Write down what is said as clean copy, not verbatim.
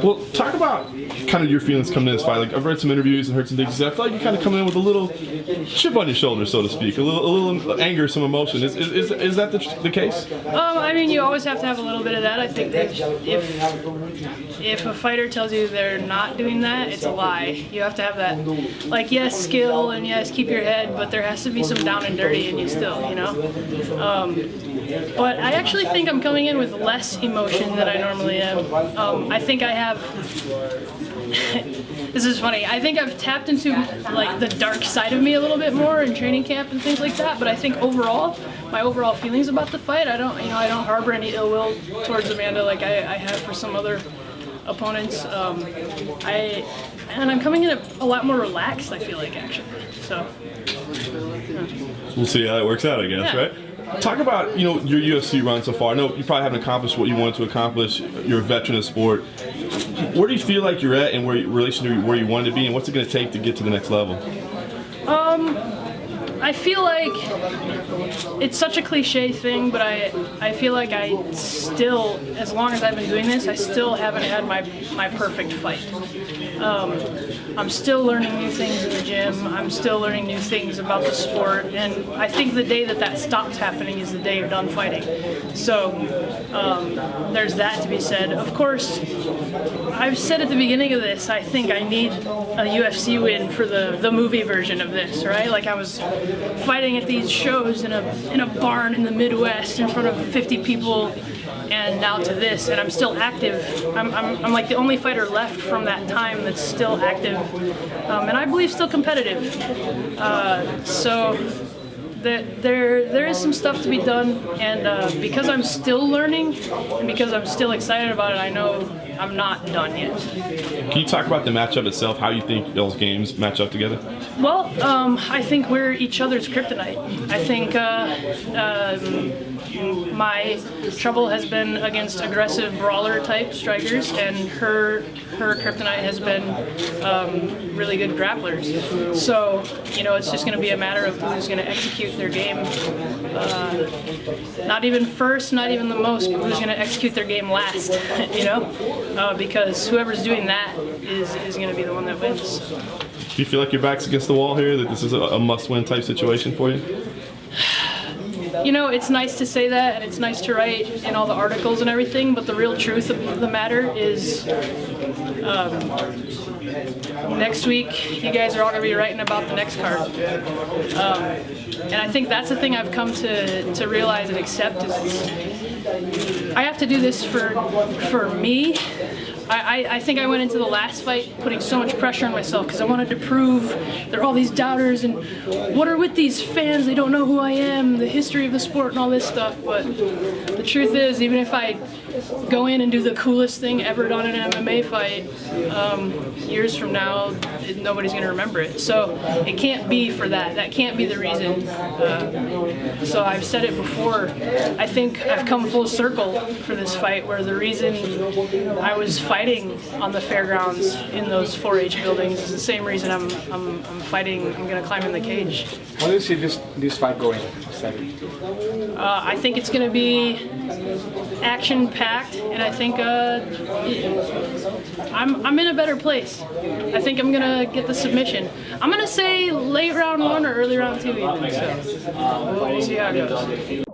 Well, talk about kind of your feelings coming in this fight. Like, I've read some interviews and heard some things. I feel like you kind of come in with a little chip on your shoulder, so to speak, a little anger, some emotion. Is that the case? I mean, you always have to have a little bit of that. I think that if a fighter tells you they're not doing that, it's a lie. You have to have that, like, yes, skill, and yes, keep your head, but there has to be some down and dirty in you still, you know? But I actually think I'm coming in with less emotion than I normally am. I think I have, this is funny, I think I've tapped into like the dark side of me a little bit more in training camp and things like that, but I think overall, my overall feelings about the fight, I don't harbor any ill will towards Amanda like I have for some other opponents. I'm coming in a lot more relaxed, I feel like, actually. So we'll see how it works out, I guess, yeah. Right? Talk about, your UFC run so far. I know you probably haven't accomplished what you wanted to accomplish. You're a veteran of sport. Where do you feel like you're at in relation to where you wanted to be, and what's it going to take to get to the next level? I feel like it's such a cliche thing, but I feel like I still, as long as I've been doing this, I still haven't had my perfect fight. I'm still learning new things in the gym. I'm still learning new things about the sport, and I think the day that stops happening is the day you're done fighting. So there's that to be said. Of course, I've said at the beginning of this, I think I need a UFC win for the movie version of this, right? Like, I was fighting at these shows in a barn in the Midwest in front of 50 people, and now to this, and I'm still active. I'm like the only fighter left from that time that's still active, and I believe still competitive. So there is some stuff to be done, and because I'm still learning and because I'm still excited about it, I know I'm not done yet. Can you talk about the matchup itself, how you think those games match up together? Well, I think we're each other's kryptonite. I think my trouble has been against aggressive brawler type strikers, and her kryptonite has been really good grapplers. So, it's just going to be a matter of who's going to execute their game. Not even first, not even the most, but who's going to execute their game last, because whoever's doing that is going to be the one that wins. Do you feel like your back's against the wall here, that this is a must-win type situation for you? It's nice to say that, and it's nice to write in all the articles and everything, but the real truth of the matter is next week you guys are all going to be writing about the next card. And I think that's the thing I've come to realize and accept is I have to do this for me. I think I went into the last fight putting so much pressure on myself because I wanted to prove there are all these doubters and what are with these fans, they don't know who I am, the history of the sport and all this stuff, but the truth is, even if I go in and do the coolest thing ever done in an MMA fight, years from now, nobody's going to remember it. So it can't be for that. That can't be the reason. So I've said it before. I think I've come full circle for this fight, where the reason I was fighting on the fairgrounds in those 4-H buildings is the same reason I'm fighting. I'm going to climb in the cage. How do you see this fight going? I think it's going to be action-packed, and I think I'm in a better place. I think I'm going to get the submission. I'm going to say late round 1 or early round 2 even, so we'll see how it goes.